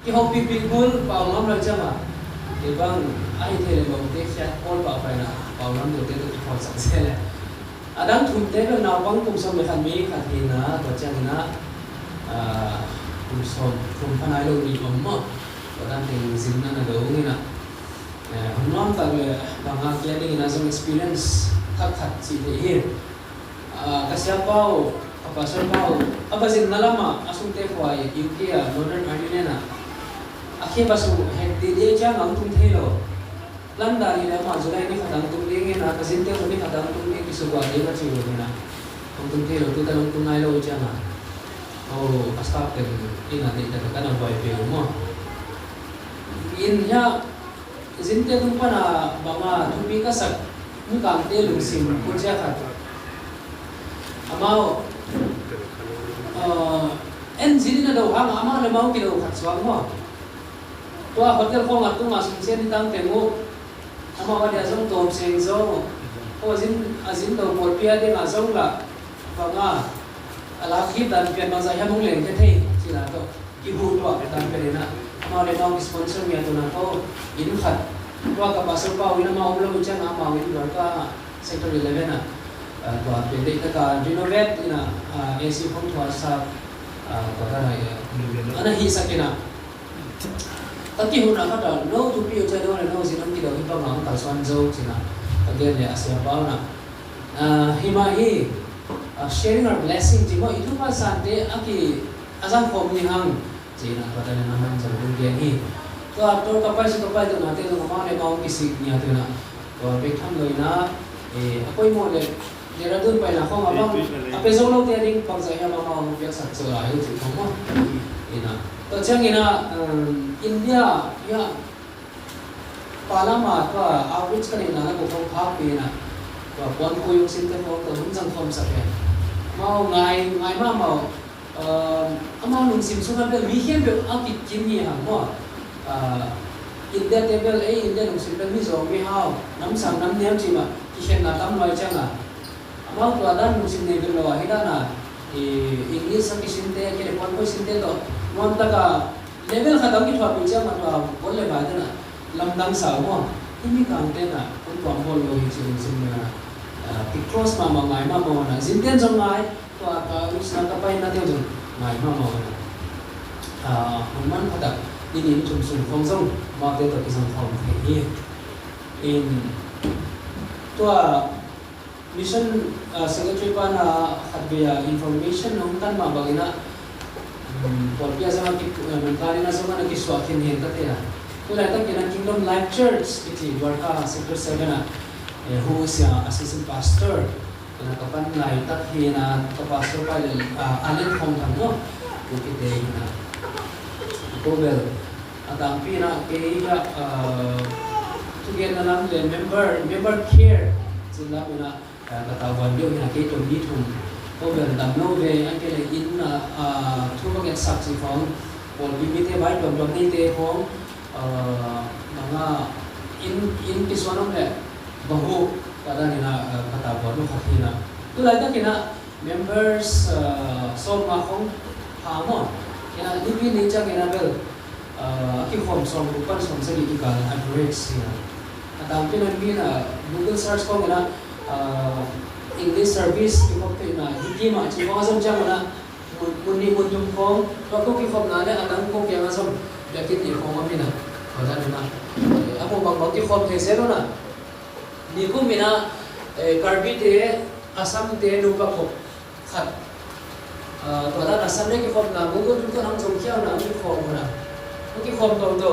cái hộp bị bull bảo ngắm lần chưa mà thì vâng ai thế là một cái chat all bảo phải là bảo ngắm được cái tụi họ sẵn sàng này đang thùng tế bên nào vắng cùng xong với khăn mỹ khăn thì nó và chân nó cùng xong cùng phan ai đâu đi ấm mà và đang tình dính nó đấu như nào hôm nay ta về bằng hàng kia đi là some experience thật thật chỉ để hiểu cái xe bao apa sel bao apa sih nalama asung te kuai UK Northern Ireland na akhir basu hekti dia jangan tung thelo landa ni lama Julai ni khatang tung ding na kasin te ni khatang tung ding kisugwa de na chiu na tung thelo tu talong tung nai lo jangan oh astap te ina ni ta kana boy pe mo in ya zinte tung pana banga thupi ka sak mu kam te lung sim ku ja khat amao engine na daw hang ama le mau ki daw khat swang mo to hotel ko ngat tu ma sing sen tang te mo ama wa dia jong tom seng zo ko azin daw por pia de ma zong la wa nga ala khi dan pian ma za ya mong leng the thei chi la to ki hu to dan pe na ama le mau sponsor mi atuna to in khat to ka pasal pa wina ma umlo chang ama win war ka sector 11 na to pe de ka renovate ina AC phong thwa sa ko ta này ana hi sakina taki huna ka da no to pi cha do no sinam ki do hi pa ma Thangsuan zo china again ya asia pa na hima hi sharing our blessing ji mo itu pa sante aki azam form ni hang china pa da na man cha bu ge hi to ka pa si to pa do na te do ma ne ba ki si nya te na to be tham loi na apoi mo le dia dun pai na khong abang ape zo lo te ding pang sa ya ma ma mu pyak sat so ai chi khong mo ina to chang ina India ya palama to outreach ka ni na ko khong phak pe na to pon ko yung sin ka ko to hum jang khom sa pe mau ngai ma mau ama lung sim su na be mi hian be a ki kin ni ha mo India table India lung sim be mi zo mi hao nam sang nam nem chi ma ki hian na tam loi chang a mau to dan musim ne belo hida na English sa kisinte ke repon ko sinte to mon ta ka level khatam ki thwa pi cha ma to bol le ba de na lamdang sa mo imi kang te na kon to bol lo hi chin sim na ki cross ma ngai ma mo na zinten jong ngai to ka us na ka pai na de jong ngai ma mo na man phata ni ni chum sum phong jong ma te to ki jong phong the hi in to mission secretary pa na hadbiya information nung tan ma bagina porpia sa ki mentari na sa na kiswakin hin ta tera to la ta kina Kingdom Life Church iti warka sector 7 na who is assistant pastor na kapan lai ta hina ka pastor pa alin khom thang no ko kite na ko bel atang pina ke ga together na lang member care sila na katawan yo na kay tum ni tum over the no way anh cái này in thu có cái sạc gì phong còn bị thế bài đồng đồng thế phong mà in cái số năm này bahu kada ni na katawan no khati na tu lai ta kina members so ma khong ha mo ya ni bi ni cha kina bel ki khom som ku pan som se ki ka average ya atam pin bi na Google search ko na English service ki ko pe na hiki ma chi ko som chang na mun ni mun tum ko ko ki khom na le atang ko ke ma som ya ki ni khom ma mi na ko da na apo bang ki khom the se no na ni ko mi na karbi te asam te nu ka khop khat to da asam le ki khom na mu ko tum ko nang chong kya na ki khom na ki khom to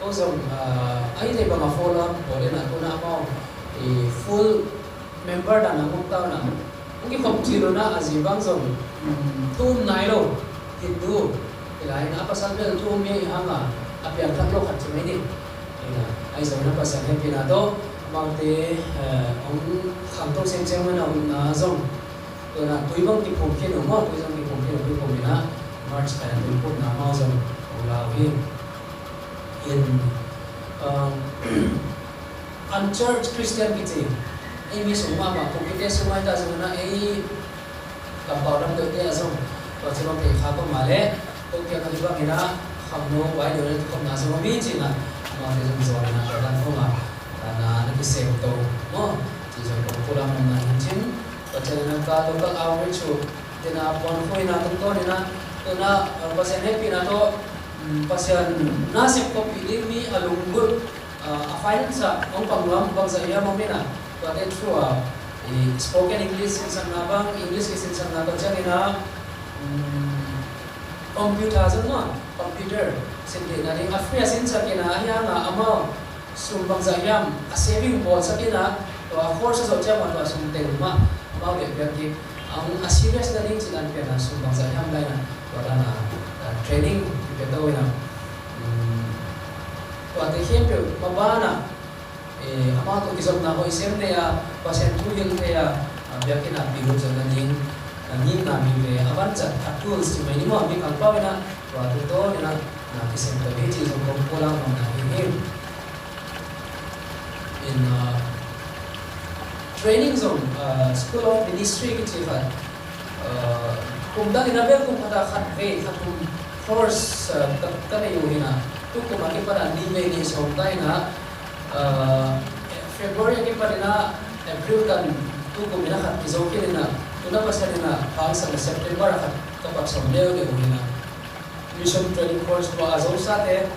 ko som ai le ba ma follow ko le na ko na ma full member dan among tao na cái phòng chiro na azibang zong tum nai lo hindu ilai na pasal bel tum ye hanga apya thak lo khat chimai ni ai zong na pasal he pina do mawkde ong kham to sem sem na na zong to na tuibang ki phom khe no mo tuibang ki phom khe no phom na march ka na tuipot na ma zong ola wi in unchurched Christian kichi eimi suma ma ko kite suma ta jong na ei ka pawdam de te azong to chilo te kha ko male to ke ka diba ina không nó quái điều này không là số biết chỉ là mà thì dùng rồi là cái đàn không là nó cái sale tàu nó chỉ dùng của cô làm là hình chính và cho nên là local outreach thì là bọn khôi là chúng tôi nên là pasien happy là to pasien nasib kopi ini alunggur finance ông bằng lắm bằng dạy em ông biết à và cái chùa spoken English sinh sang nào bang English sinh sang nào còn chắc là computer giống nó computer sinh cái này thì Africa sinh sang cái này là amao sum bằng dạy em saving ball sang cái này và course rồi chắc mà là sum tiền mà amao để việc gì ông serious learning chỉ làm việc là sum bằng dạy em đây là gọi là training cái tôi là và cái hiện tượng mà ba na ama to kizom na hoi sem ne ya pasien tu yel ne ya biakin na biru jangan ning na mi ve avan chat tools mai ni mo mi kang pa na wa tu to na kisem to he chi som kom pola ma na he in training zone school of ministry ki chi fa kum da ina bel kum kata khat ve khatum course ka ne yo hina tu kum aki para ni ve ni som dai na February ini pada April kan tu kumina kat kizoki na tu na pasal na hangsa na September kat kapat somdeo de kumina mission training course ko azol sa te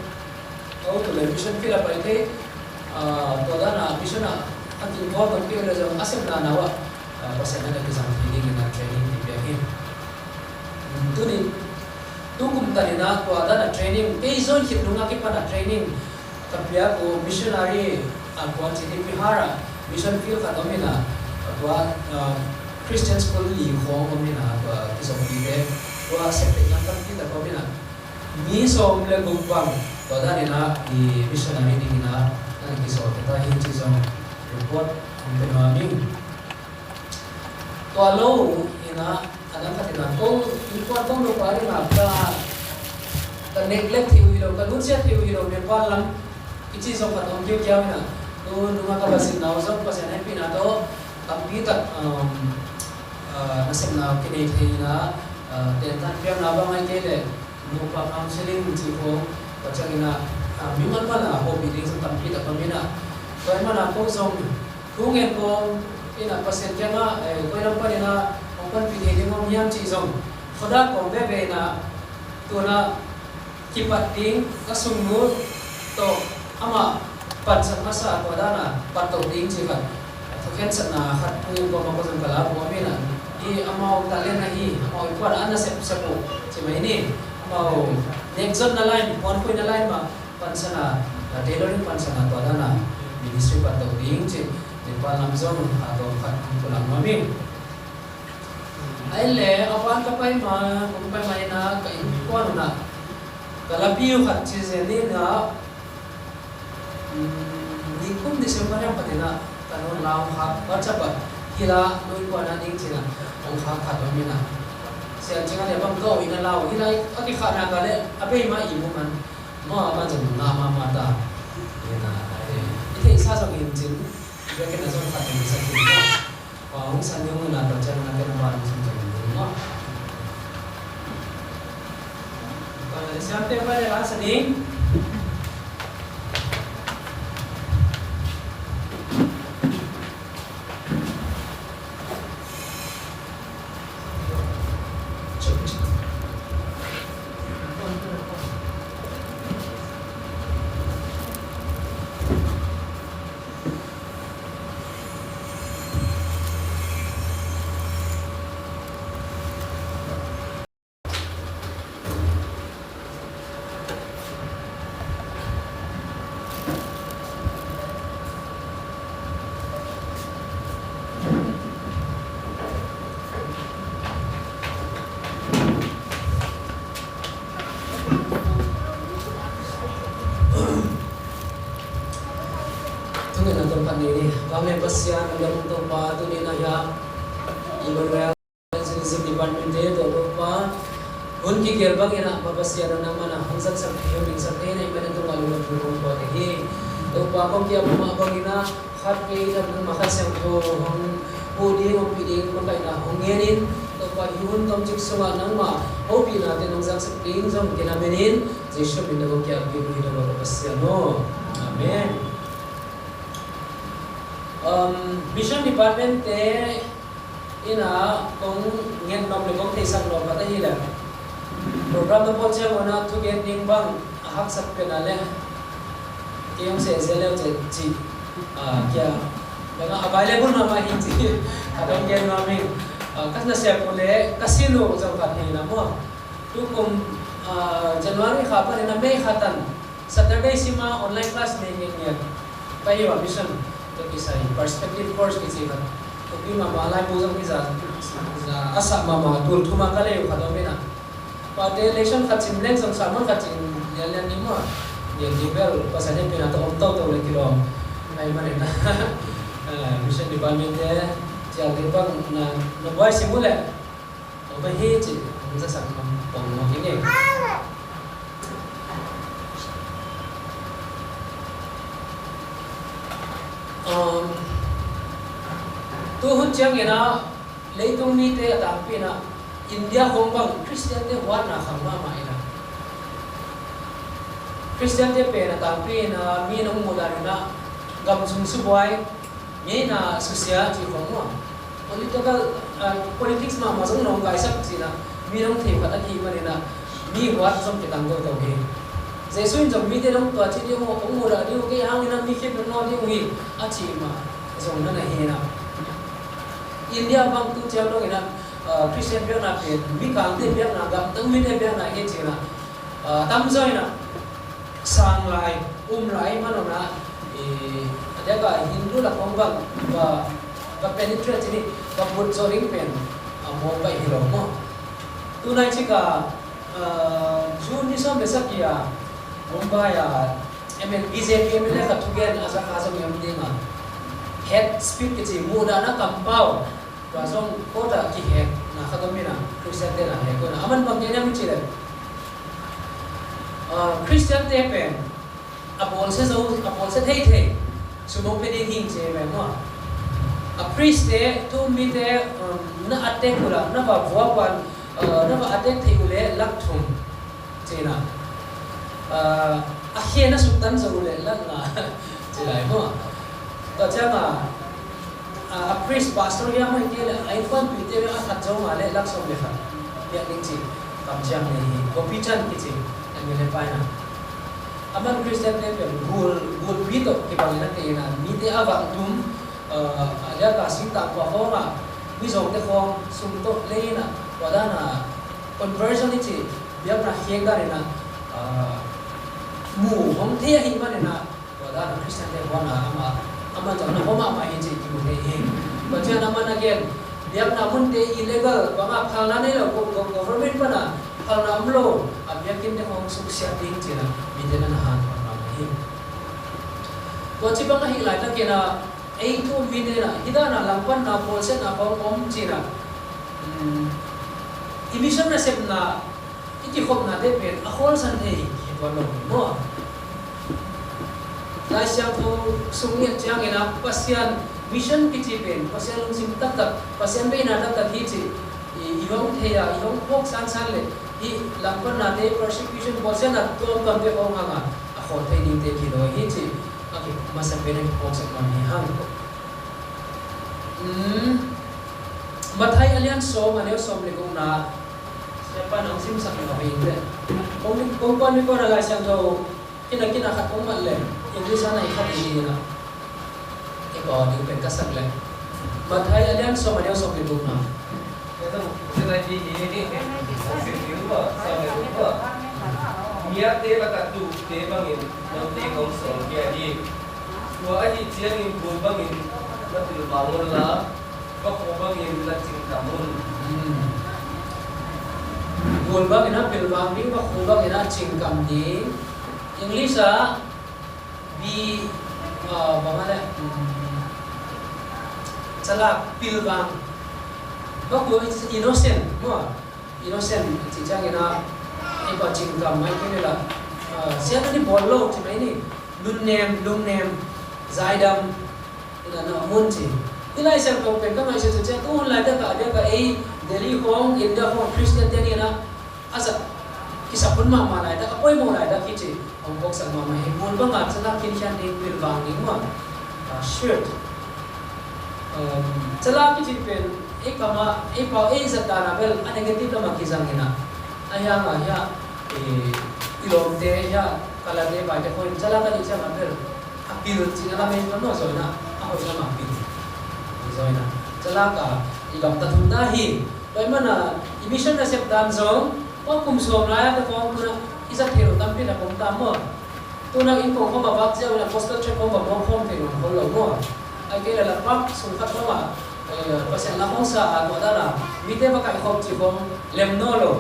au tu mission kila pa ite to da na mission na ang involved ang kila jang asem na nawa pasal na kisam feeling na training di biahin tu ni tu kumta na ko da na training ke zone hit nunga ki pa na training kapia ko missionary akuan city pihara mission field ka domina akwa Christian school li khong domina akwa kisong ide wa septe yang kan kita domina mi som le gupang toda na di missionary dingina ang kisong kita hinchi som report ang mami to alo ina anang katina ko report ko no pare na ka neglect hiulo ka lucia hiulo Nepal lam ichi som ka tom kyo kya na to nunga ka basin na usap pasien happy na to kampitat nasib na kinete na tentan pya na ba ngai kele no pa counseling chi ko pachang na mingan pa na ho bidding sa kampitat pamina to ay man ako som kungen ko ina pasien kya nga ko lang pa na ang pan pinili mo miyang chi som khoda ko bebe na to na kipating kasungmut to ama pansan masa ko dana patau ding chikan to ken na khat pung ko ko jang kala ko amina I amao talen na hi amao ipar ana sep sepo chimai ni amao next na line one point na line ma pansana tailoring pansana to dana ministry patau ding chi di palam zong ato khat pulang mami aile apan kapai ma kumpai mai na ka in ko na kalabiu khat chi zeni na di kum December yang patina kanon laung hak baca ba hila noi ko na ding china ong hak khat amina sia chinga le bang go ina law hila aki kha na ka le abe ma I mu man ma ma jang na ma ma ta ina ite sa sa ngin chin ya ke na so khat ni sa chin wa ong san yong na ta chan na ke na ba ni chin chin ma Suante pa le la sa ding ini kami pasien dalam tempat tu ni na ya ibu saya sisi department dia tu apa pun kikir bagi nak pasien na mana hangsan sakit yang sakit ni mana tu malu nak turun kau ni tu apa kau kia mama bagi na hak ni dah makan siang tu hang pudi hang pidi makai na hangenin tu apa hiun tom cik semua nama hobi na tenong sakit jam kena menin Jesu min dago kya bibu hida lo pasiano. Amen. Mission department te ina kong ngen nom le kong thesang lo pata hila. Program na po siya muna to get ning bang hak sak penale. Kiyong se zelo chi kya mga available na mahinji atong gen namin kas na siya pole kasino jang kathi na mo tu kung January kha pa na May khatan Saturday sima online class ne nge payo mission to kisai perspective course kisi ka to pi ma malai mo jang kiza asa ma tul thuma kale khadome na pa de election khatsim leng sang samon khatsim yalan ni mo ye level pasane pina to to le kilo ai mane na mission department dia jadi bang na buat simula apa hiji kita sang pong ini tu hujan ina leitung ni te tapi na India Hong Kong Christian te warna khamma ma ina Christian te pe na tapi na mi nong mudarina gam sung subai ni na susia ji khongwa politics ma mazong nong kai sak ji na mi nong the khat aki mari na mi wat som ke tang do to ge jesu jom mi te nong to chi di mo ong mo ra di ke hang na mi khip no di wi a chi ma zong na he na India bang tu chang no ina Christian bia na pe mi kang te bia na gam tang mi te bia na he chi na tam zoi na sang lai lai ma no na dia ka Hindu la kong bang ba penetrate ni ba put zoring pen mo ba hiro mo tunai chika June ni som besak ya Mumbai ya BJP MLA ka tugen asa kasam yam dinga head speed ki muda na kampau ba song kota ki head na khagamina Christian de na he ko na aman bang yana mi chile Christian te pen apol se thei sumong pe ding che me mo a priest te tu mi te na attack pula na ba bwa pan na ba attack thei ule lak thum che na a he na sultan zo ule lak na che lai mo to cha ma a priest pastor ya mai ke ai fan pi te a khat zo ma le lak som le kha ya ning chi kam jam ne ko pi chan ki chi me le pa na aman Christian te gul pito ke bangina te na mi te awang tum ada ka sing ta kwa ho ma mi zong te khong sum to le na wada na conversion ni chi bia pra he ga na mu hong te hi ma na wada na Christian te wa na ama jang na ho ma ma hi chi ki mu te hi ba cha na man again bia na mun te illegal ba ma phal na ne lo government pa na phal na amlo abia kin te hong suk sia ting chi na mi te na han pa ma hi to chi ba ma hi lai ta ke na ei tu mi ne na hida na lampan na pol se na pom om chi na emission na sep na iki khop na de pen a hol san ei ki to lo mo lai siang tho sung ye chang ina pasian mission ki chi pen pasian lung sim tak tak pasian be na tak hi chi iwang theya iwang phok san le hi lampan na de persecution bose na to kam be ong anga a khol thei ding te ki do hi chi aki masa pene phok sa kam hi hang ko mathai alian so ma ne som le kong na sepa nang sim sak le ba inde kong kon mi ko na lai sang tho kina khat kong mal le English ana ikhat ni na e ko ni pen ka sak le mathai alian so ma ne som le kong na itu setelah di ini sisi dua sampai dua niat dia kata tu dia bangin nanti konsol dia di dua aja jian yang buat bangin nanti bangun lah kau bangin lah cingkamun buat bangin na pilbang ni kau bangin na cingkam ni English bi bagaimana salah pilbang Baku innocent, mo innocent. Cincang ina iba cingkam mai kini lah. Siapa ni bolong cuma ini lung nem, zaidam ina na munci. Ila isang kau pengkam ai sesuatu tu lai dah ka Delhi Hong, India Hong, Christian tadi ina asa kisah pun mama lai dah apa yang mau lai dah kicik ông bok sang mama hibun banget setelah kini ni pilbang ni mah shirt setelah kicik pen kama pau zat dah nabel negatif dah makizang ina ayah ayah ilom te ya kalau dia baca poin setelah kali saya nabel apil cina lah main mana soalnya aku cina apil soalnya setelah ka igam tatun dahi bagaimana emission resep dan zong oh kum som lai ta kong tu na isa thero tampi na kong tam mo tu na in ko ma bak ja na postal check ko ba mo khom te no ko lo mo ai ke la pak sun khat ma pasen la hong sa ko da la mi te ba kai khom chi kong lem no lo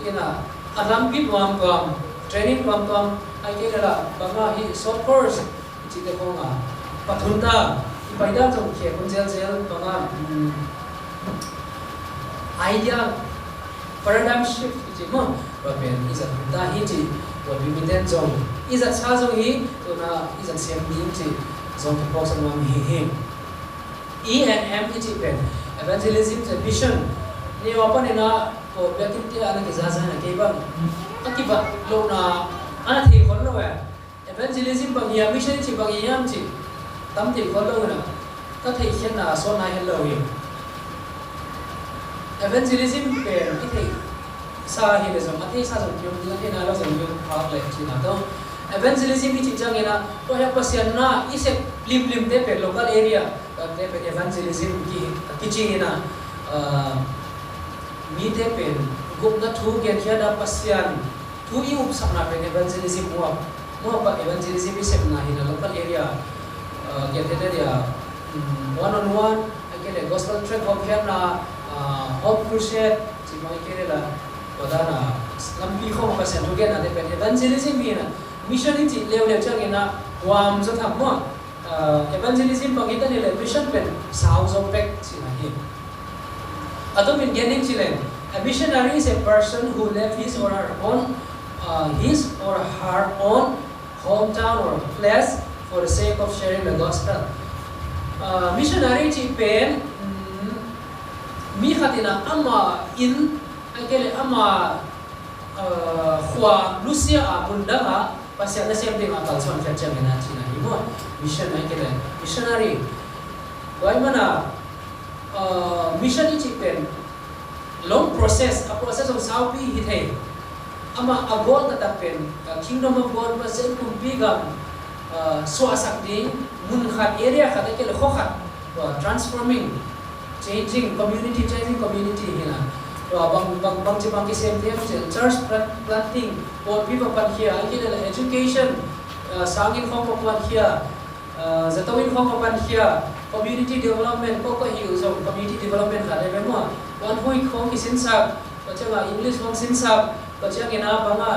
ina alam pi wam kom training wam kom ai ke la ba ma hi short course chi te kong a pathun ta pai da jong khe kun jel ba ma idea paradigm shift ji mo ba pen izat ta hi ji wa bi miten zong izat sa zong hi to na izat sem ning ji zong ke pok sang hi hi e and m ji pen evangelism the mission ni wa pa na ko be kin ti ana ke za za na ke ba akiba lo na ana thi khon lo ya evangelism ba ya mission ji ba yam ji tam ti khon lo na ka thei khen na so na hello yi evangelism pen ithei sa hi le zong athei sa zong kyong la ke na lo zong yung phak le chi na to evangelism chi chang ena to ya pasian na ise lim te pe local area te pe evangelism ki chi ena mi te pen gup na thu ge khia da pasian thu i up sak na pe evangelism mo pa evangelism ise na hi na local area ge te dia one on one ke le gospel track of here na hope crusade chi mai ke la wadana lampi kho ka sen tugen na de pen evangelism mi na mission chi lew chang ina wam zo tham mo evangelism pagita ni le mission pen sao zo pek chi na hi atom in getting chi le a missionary is a person who left his or her own hometown or place for the sake of sharing the gospel missionary chi pen mi khatina ama in akele ama khwa lucia abundanga pasya na sem ding akal son fetcha mena china imo mission akele missionary why mana mission chi pen long process a process of saupi hithei ama agol ta pen kingdom of god pa sen kumpi gam so asakding mun khat area khat akele kho khat transforming changing community hina bang chipang ki same them church planting or people pan here education sangin khong pan here zatawin khong pan here community development ko hi so community development ha le mo one hoi khong ki sin sa ko changa english khong sin sa ko changa na banga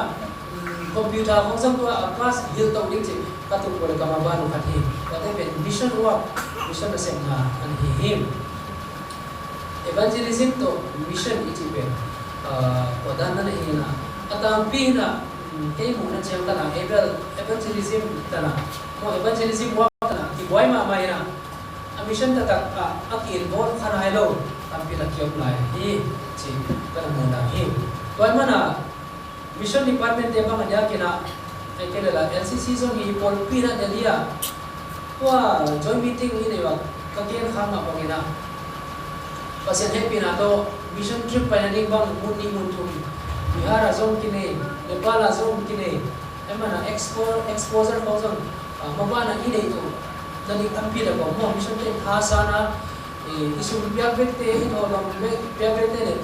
computer khong sam to class hil to ding chi ka tu ko ka ma ba nu khathi ka te pen mission work mission na sem na an hi him evangelism to mission iti pe kodan na hina atang pina kay mo na siyang kana evangelism tana mo evangelism wa tana ki boy ma mai na a mission ta akil bol khana hello tam pila kyop lai hi chi kana mo na hi boy mana mission department te ba ngya kina ay kelala LCC zone hi pol pina delia wa joint meeting ni ne wa kagen khama pangina pasien happy na to mission trip planning bang muni muntum bihara zone kine nepal zone kine emana exposure thousand mabana ine to dali tampi da mo mission te thasana isu biak bekte ino long biak bekte ne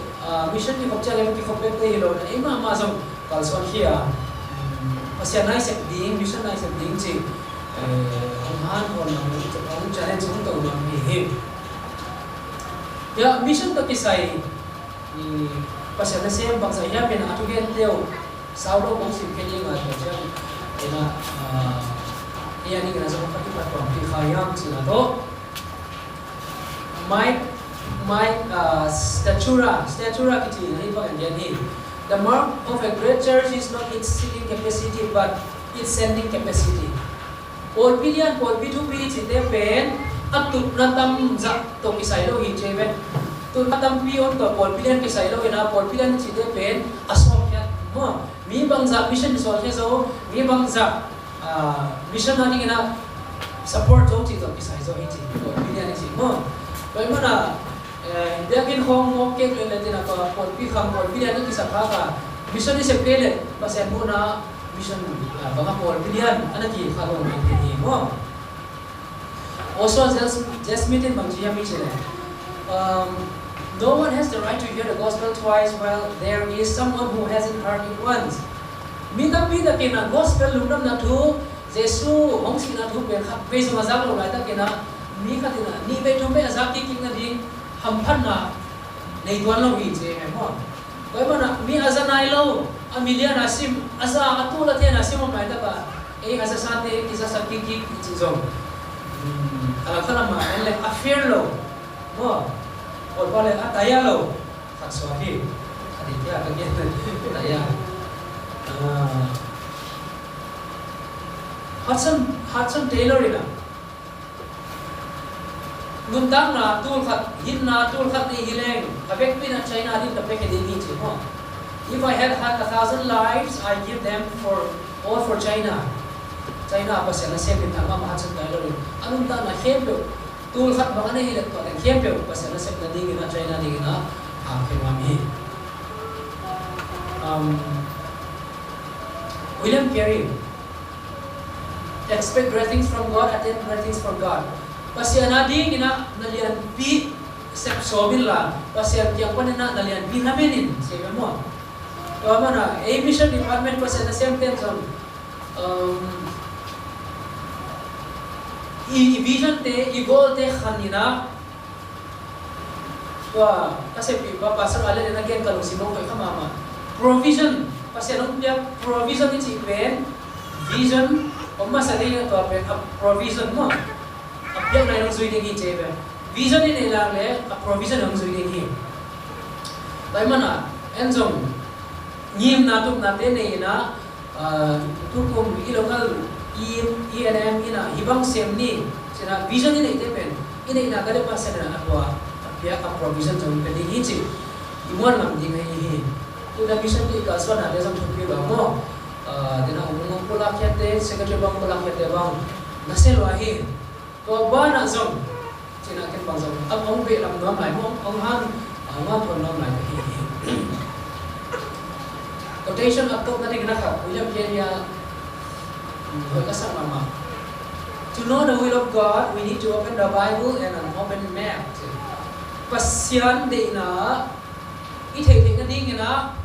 mission ni khopcha le ki khopte ilo na ema ma zong kalson hia pasien nai sek ding mission nai sek ding chi han hon na challenge hon to na mi he ya mission to kisai ni pasal na sem bangsa ya pen atugen teo saulo kong sim keling at siya ina iya ni kana sa pati platform ki khayam sila to my statura kiti ni pa yan ni the mark of a great church is not its seating capacity but its sending capacity all billion all b2b chite pen atup natam za to kisai lo hi chebe tu natam pion to pol pilan kisai lo ina pol pilan chite pen asom kya mo mi bang za mission so he zo mi bang za mission na ni na support zo ti to pisai zo hi ti ko million ni mo bai mana dia kin hong mo ke le le na ko pi kham ko million ni sa ka mission ni se pele pasen mo na mission banga ko million ana ki khalon ni mo also just meeting bang ji mi chile no one has the right to hear the gospel twice while there is someone who hasn't heard it once. Minta kena gospel lumdam na tu Jesu hong si na tu pen khap pe so azab lo lai ta kena mi khatina ni be thum be azab ki king na ding ham phan na nei tuan lo wi che me mo koi mana mi azanai lo a million asim asa atula the na sim mai ta ba e asa sate ki sa ki chi zo ala khala ma en le affair lo mo or pale ataya lo Thangsuan aditya kagyan ataya Hudson Taylor ina nguntang na tul khat ni hileng abek pina China din tapek din ni mo if I had 1,000 lives I give them all for China pasal na sem ta ma Hudson Taylor anun ta na hempe tul khat ba ne hilet to den hempe pasal na sem na ding na China ding na kemami William Carey expect great things from God, attain great things from God. Pasya na di gina nalian pi sep sobil la. Pasya yang pun na nalian pi namenin. Siapa mo? To mana? Mission department pasya na same time vision te, goal te kanina. To kasi pasang alin na nagyan kalong simong kay kamama. Provision. Pasya nung provision ni Chipen, vision. Oma sa rin ito provision mo. Apyak na yung suwi ng Chipen. Vision ni nilang le, provision yung suwi ng Tayo mana, enzong ngim natuk natin na ina tukum ilokal ENM ina hibang sem ni sina vision ni Chipen. Ina kada pa sa na atwa apyak provision yung pwedeng hichi. Imuan lang di ngayon. Udah bisa di Thangsuan ada yang seperti bang dina umum pula kiate secretary bang pula kiate bang nasel wahi to bana zong cina ken bang zong ab ong be lam dom lai mo ong han thon dom lai hi quotation up to nari gna kha William Carey hoi ka sang mama to know the will of God we need to open the Bible and an open map pasyan de na ithei na ding na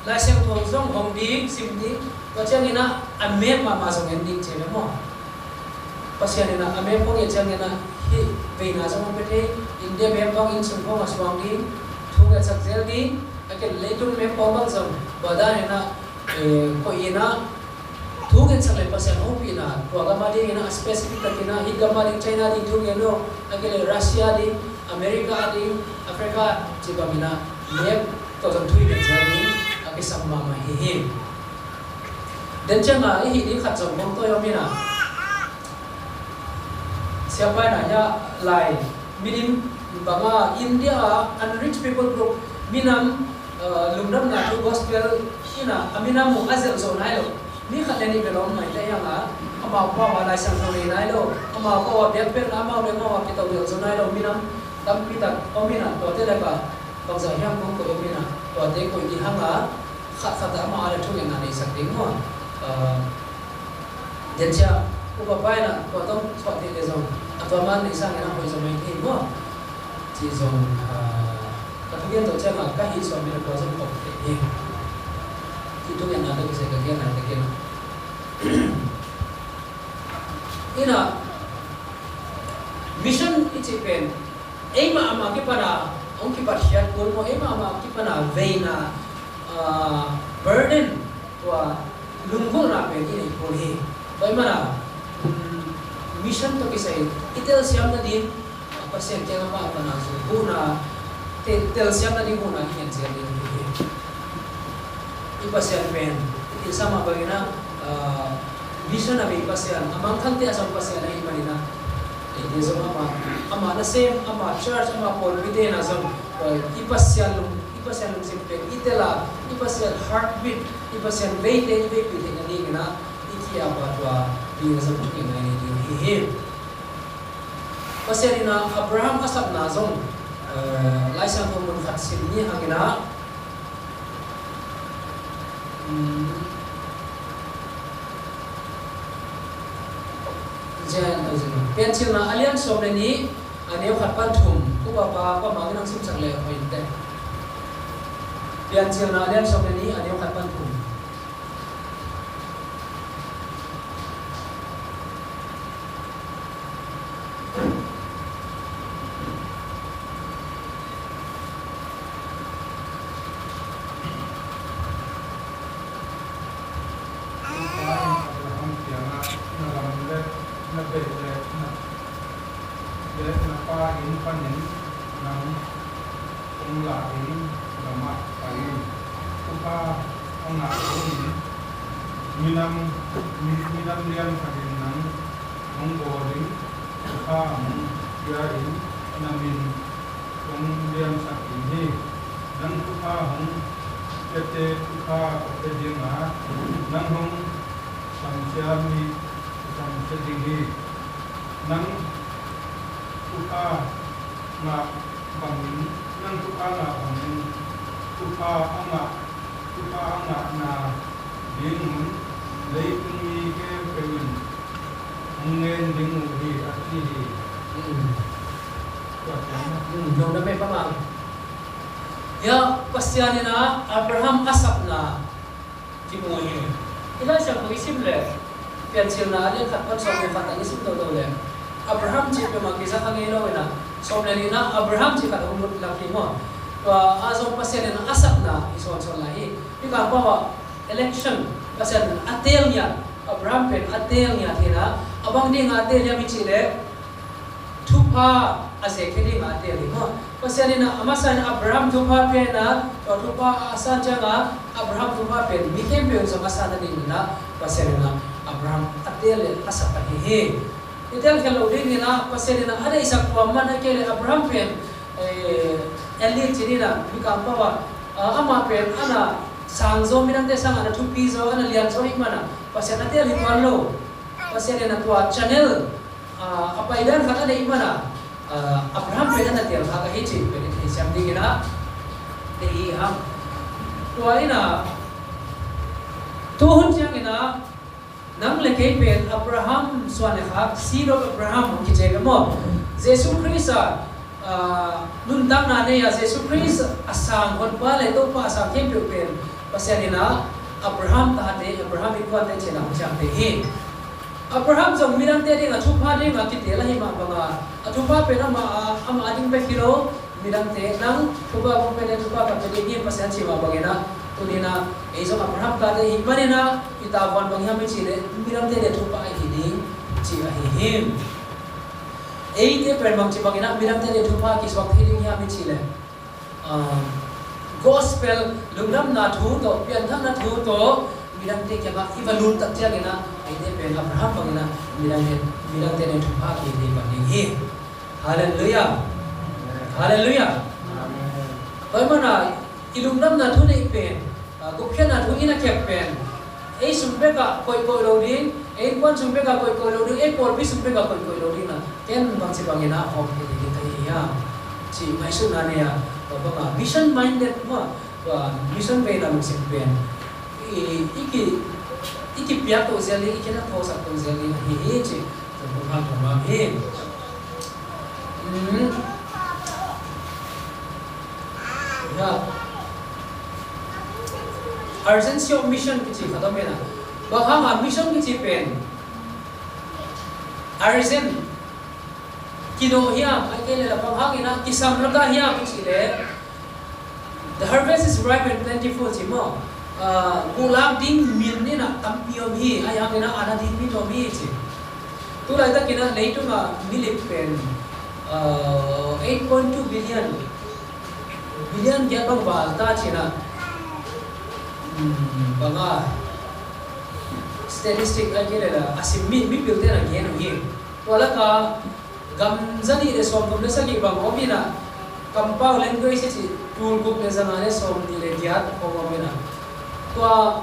lai sang thong zong hong ding sim ding to chang ina amem ma zong ending che mo pasyan ina amem pong ye chang ina hi pe na zong pe India mem pong in sum pong aswang ding thung ga sak zel ding akel leitung mem pong bang zong bada ina ko ina thung ga sak le pasyan ho pi na ko ga ma ding ina specific ka ina hi ga ma ding China ding thung ye no akel Russia ding America ding Africa chi ba mina mem to zong thui de zel ding sama mahihim dan jangan ini kat zombong to yang mina siapa nanya lain minim banga India unreached people group minam lumdam na tu gospel ina amina mu azal so nailo ni khateni belong mai ta yang ama pa wala sang so nailo ama pa biak pen ama le ma kita ul so nailo minam tam pita omina to te la ba bang za yang ko omina to te ko di hanga kata ama ada tu yang nanti sakting mo, dan siapa upapai na potong seperti itu zong, atau mana isang yang aku zomi ini mo, si zong, tapi tu siapa kahit suami nak kuasa kok ini, itu yang nanti bisa kagian nanti kagian, ina mission itu pen, eima ama kipana, orang kipat siat pun mo eima ama kipana veina burden wa lungkul na pe ni poli bai mana mission to kisai itel siam na din pasien ke ma pa na so buna tel siam na din buna ni siam din i pasien pen i sama bagina mission na be pasien amang khante asam pasien ai manina ini zo ama na same ama church ama pol bide na zo i pasien ipasen lungsik pe itela ipasen heartbeat ipasen veite ive pi theng ani ngena ikia batwa ding sa puking ngai ni hi paserina Abraham asap na zong laisang komun khat sim ni hangena jan azina pencil na alian somne ni aneu khat pan thum ku ba pa ma nang sim sang le hoin te pencil na alian somne ni aneu khat pan thum minam lian kain nang monggoring ka ya in namin kung lian sakin hi nang ka hong tete ka te dinga nang hong samsiami samsedingi nang ka na bangin nang ka na bangin ka anga na dingun lấy cái cái mình nghe tiếng ngủ thì ăn gì nong na pe pamang ya pasiani na Abraham asap na kimuhi ila siya ko isim le pencil na ali khat pan som le khat ani sim to le Abraham chi pe magisa khangelo na som le na Abraham chi khat umut la ki mo to azong pasiani na asap na ison son lahi ika pa election pasen atelnya Abraham pen atelnya thina abang ding atelnya michile thupa ase khedi atel ho pasen na amasan Abraham thupa pen na to thupa asa janga Abraham thupa pen mikem pe so masana ding na pasen na Abraham atel asa pa he itel khalo ding na pasen na ada isak wa man akele Abraham pen eli chirina mikam pa ama pen ana sang zomi nang te sang ana thupi zo ana lian zo hikmana pasien ate ali twalo pasien na tua channel apa idan kata de hikmana Abraham pe na tel ha ka hichi pe ni sam dingina de hi ham tua ina to hun chang ina nang le ke pe Abraham Suante ha seed of Abraham ki je mo Jesus Christ nun dang na ne ya Jesus Christ asang hon pa le to pa asang ke pe pasenina Abraham tahate Abraham ikwan te chena chang te hi Abraham jong mirang te ding athupa ding akitela hi ma banga athupa pe na ma ama ading pe kilo mirang te nang thupa ko pe ne thupa ka te ni pasen chi ma bangena tunina ei jong Abraham ka te hi manina itawan bang hi chile mirang te de thupa hi ding chi a hi him ei te pe mang chi bangena mirang te de thupa ki swak hi ding hi chile gospel lungnam na thu to pian thang na thu to mirang te kya ba ivalun tak tia gena aide pe Abraham bangena mirang te ne thu pa ki ni bang hi hallelujah hallelujah amen oi mana ilungnam na thu nei pen gupkhen na thu ina kep pen ei sumpe ka koi lo ding ei kwan sumpe ka koi lo ding ei por bi sumpe ka koi lo ding na ken bang si bangena hom ki ni kai ya chi mai su na ne ya baba mission minded ma mission pe na musik pen iki pia to zeli iki na to sa to zeli hi chi to bang ma he ya urgency of mission ki khatam na bahang mission ki pen urgent kino hiam ai kele la panghang ina kisam raga hiam chile the harvest is ripe and plentiful chimo gulam ding min ni na tampiom hi ai hang ina ana ding mi to mi chi tu lai ta kina leitu ma milip pen 8.2 billion get bang wal ta china banga statistic ai kele la asim mi pilte na gen hi wala ka gam zani re som gam le sagi bang omina compound language chỉ tool book để rằng là som đi lấy giat không có mình à tua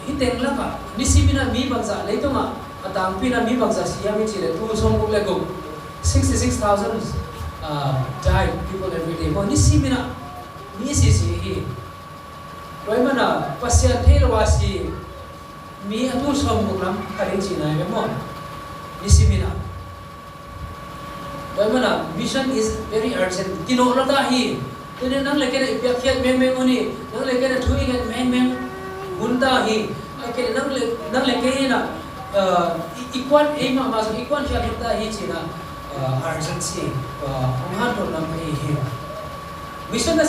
hiteng lắm à nisimina mi bằng giả lấy tung à tang pina mi bằng giả siya mi chỉ lấy tool som book lấy gục 66,000 died people every day. Mo nisimina mi si hi rồi mà na pasien thế là wasi mi atu som book lắm kaling chỉ này mo nisimina rồi mà na mission is very urgent kino lo ta hi cho nên nang leke na ipyakyat meng uni nang leke na thui ngat meng gunta hi cái nang leke na ikwan eima ma so ikwan kya gunta hi china urgency ông han thon nam hi mission na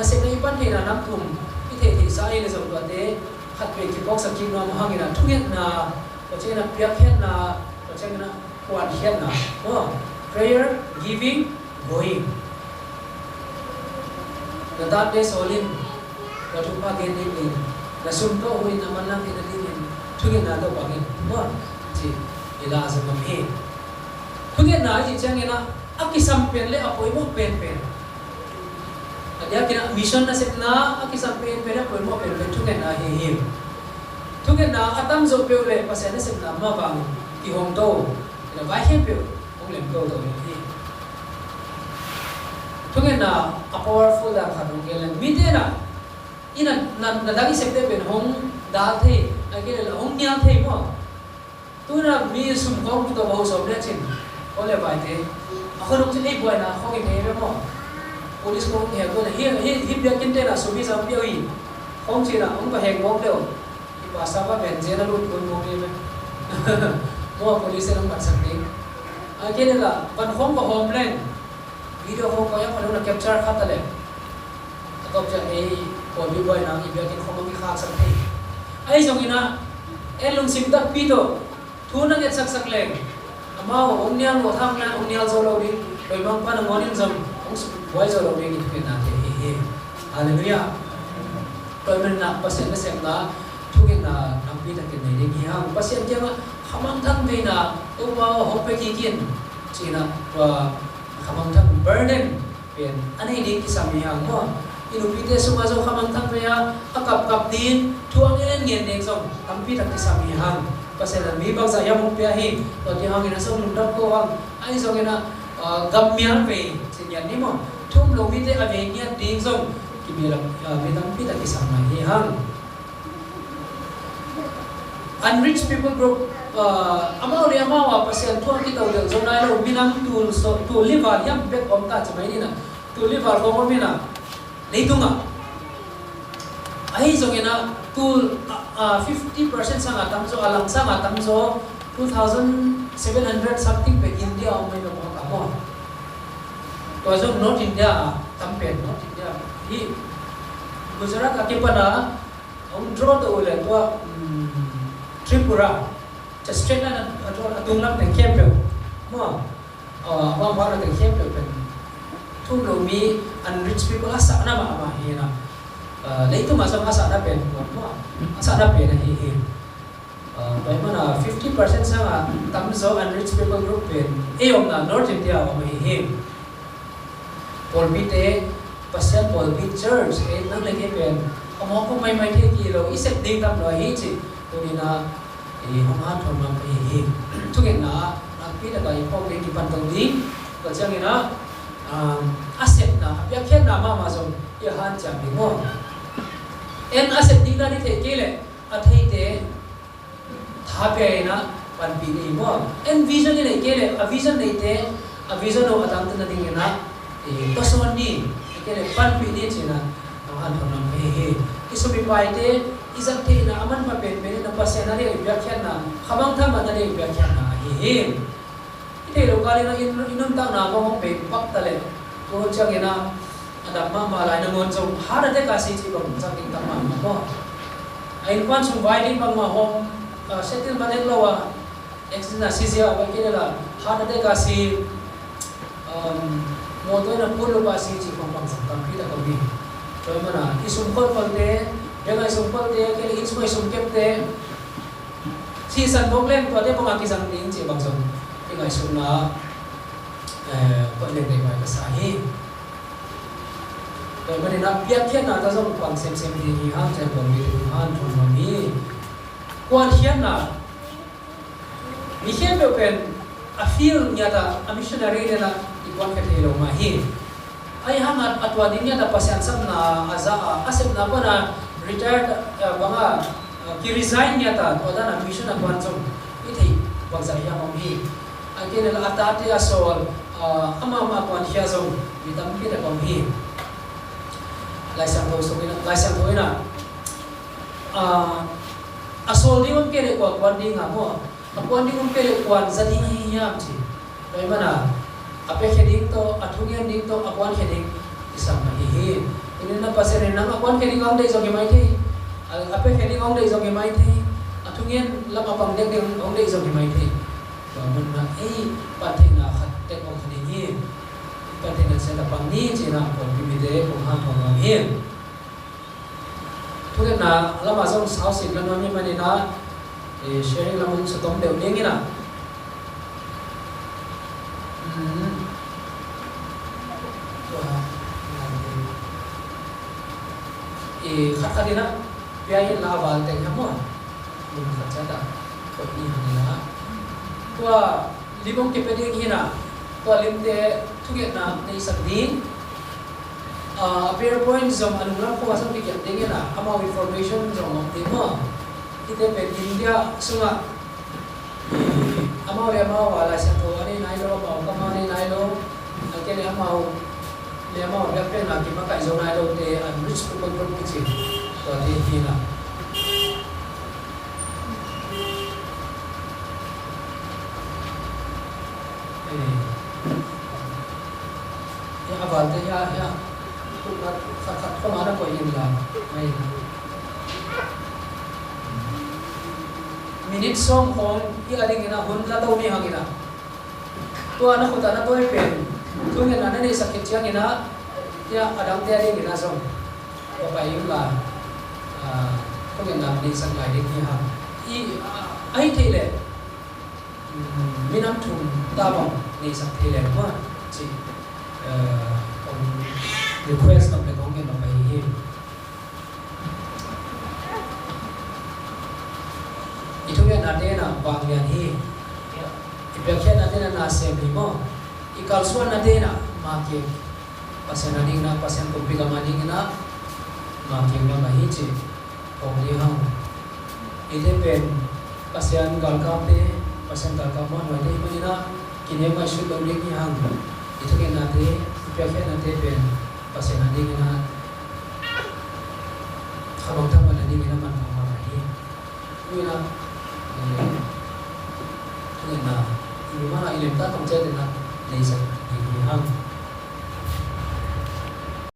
sep ipan ke na nam thum i the thi sai le zo to te khat pe ki box ki no ma hangina thuget na ko chena pyakyat na ko chena kwan hiat na prayer giving going na that day solin na thupa gen din na sum to hui na man lang ina din thuget na do bangin mo chi ila azam he thuget na ji chang ina akisam pen le apoi mo pen dia kina mission na sep na akisam pen apoi mo pen thuget na he thuget na atam zo pe le pasen na sep na ma bang ki hong to na vai he pe ong lem to ni thuget na a powerful da khatong gelen mi te na ina na dagi sekte pen hong da the agel la hong nya the mo tu na mi sum kong to bo so le chin ole bai te akhon ch ei boy na khong ei the mo police ko he ko na hi bia kin te na so bi sam pi oi hong chi na ong ba heng mo leo i pa sa ba ben je na lu ko mo me mo police na mat sak te agel la pan hong ba hom len video ko ko ya ko na capture khat le top cha ei ko bi boy na i bia kin khom ki khak sak te ai jong ina elung sim tak pi to thu na get sak leng amao ong niang lo thang na ong nial zo lo di doi bang pa na morning jam ong boy zo lo di ki na te he hallelujah doi men na pasen na sem na thu gen na nam pi ta ken nei de gi hang pasen ke ma khamang thang ve na to wa ho pe ki kin chi na wa khamang thang burden pen anei di ki sam hi hang mo inupite suma zo khamang thang ve ya akap din thuang en ngen deng song am pi ta ki sam hi hang pasen mi bang za yam pe hi to ti hang ina so lum dap ko hang ai so ina gam mian ve sin yan ni mo thum lo mi te ave ngia ding song ki bi la ve tam pi ta ki sam hi hang unreached people group amao le amao pasen thuang ki to de zo nai lo minam tu liver yam bek om ta chmai ni na tu liver ko mo mi na leitunga ai zo ina tu 50% sang atam zo alang sang atam zo 2700 something pe India om mai mo ka mo to zo North India tampen North India hi Gujarat ka ke pana om draw to le to Tripura just straight line atung lam teng kem pe mo wa wa teng kem pe pen thum lo mi unreached people asa na ma hi na lấy tu mà xong asa đã bền mo asa đã bền hi vậy mà là 50% sang à tắm gió unreached people group bền ai ông là North India ông hi Paul Bite pasien Paul Bite Church ấy năng lấy cái bền ông họ cũng may thế gì rồi ít sẽ đi tâm rồi hi chị tôi đi na hong han thon nam hi thu gen na pi da kai phong le ki pan tong di ko chang ina asset na ya khen na ma zong ya han chang bi mo en asset di na ni the ke le a thei te tha pe na pan pi ni mo en vision ni ke le a vision nei te a vision o atang ta ding na to son ni ke le pan pi ni china han thon nam he isu bi pai te izat te na aman pa pen pen na pasena re ya khen na khamang tha ma na re ya khen na he ite lo kali na inun ta na ko pe pak ta le to chang ina ada ma lai na ngon chong ha da te ka si chi bang chang ting ta ma ko ai kwan sum vai din bang ma hom settle ma den lo wa exna si sia ba ke la ha da te ka si mo to na pulo ba si chi bang bang sam tam pi da ko bi to ma na isum ko ko te yang ai sum ko te ke li isum sum kep te si san bok lem to te bang ki sang ding chi bang som cái ngày xuân nó còn lên đây ngoài cái xã hi rồi mà nên là biết khiết là ta dùng bằng xem thì han xem bằng gì han thùng bằng gì quan khiết là mi khiết biểu hiện a feel nhà ta a missionary này là đi quan khiết thì lâu mà hi ai hang atwa din nhà ta pasien sam na aza asep na pa na retired banga ki resign nhà ta to da na mission na quan trong cái thì bằng giải yang ông hi anh cái là atate asol ama quan khiết dùng vì tâm cái là ông hi lại sang thôi na asol di om kele ko quan đi ngamo quan đi om kele quan za ding hi yam chi dai mana ape heading to athungian ding to quan heading isam hi ini na pasere na quan heading ong dei jong mai thi ape heading ong dei jong mai thi athungian lama pang dek ding ong dei jong mai thi to mun na pathe na khat te ong khani hi pathe na se la pang ni chi na ko bi de ko ha ko ngam hi thu ke na lama jong sao sin la no ni mani na sharing lamun sa tom deu ni na khát khát đi na biayin la aval te hamon mun khat chata ko ni hanila tua libong ke peding hina tua limte thuget na nei sakdin PowerPoint zong anulam ko asam dikit dingena amount information zong optima ite pe India sunga amount wala sa to ani nailo ba kamani nailo akene amount le amount ya pe na ki makai zong nailo te unrich ko control kichi to te hina ya abal te ya khat ko mana ko yin la mai minute song kon i ading ina hun la to ni hangina to ana ko ta na to pen to nge na ne sakit chiang ina ya adang te ading ina song ko pa yin la ko nge na ni sang lai ding hi ha i ai thele minam thum ta bang ni sak thele ma chi request of the Congress of him. Itu yang ada na bagian hi. Ibarat ada na nasib lima. Ikal suan ada na makin pasien ada na pasien komplika mani na makin bang hi je. Kongli hang. Ide pen pasien galkam de pasien galkam mon wale mani na kini mai shoot dongli ki hang. Itu yang ada ibarat ada pen pasien nanti kena kabang taman nanti kena man kamar ini, kena ini mana ilmu tak tongcet na, leisa ini ham.